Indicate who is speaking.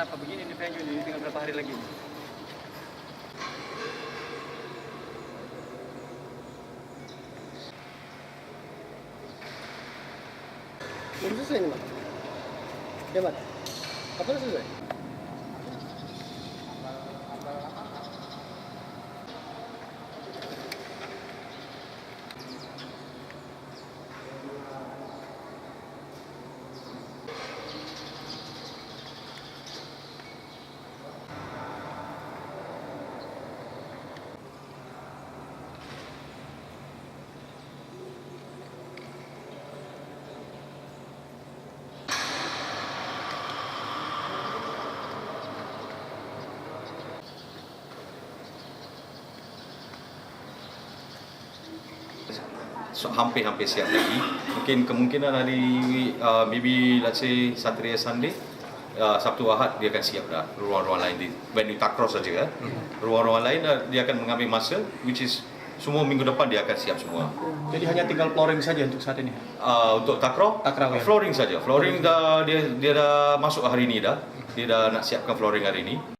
Speaker 1: kenapa begini nih venue ini tinggal berapa hari lagi?
Speaker 2: Belum selesai nih, Mas. Ya, Mas. Kapan selesai?
Speaker 3: So, hampir siap lagi. Mungkin kemungkinan hari maybe let's say Saturday Sunday, Sabtu Ahad dia akan siap dah. Ruang-ruang lain di venue Takros saja. Ruang-ruang lain dia akan mengambil masa, which is semua minggu depan dia akan siap semua.
Speaker 1: Jadi hanya tinggal flooring saja untuk saat ini.
Speaker 3: Untuk Takraw,
Speaker 1: Ya.
Speaker 3: flooring saja. Flooring dah dia dah masuk hari ini dah. Dia dah nak siapkan flooring hari ini.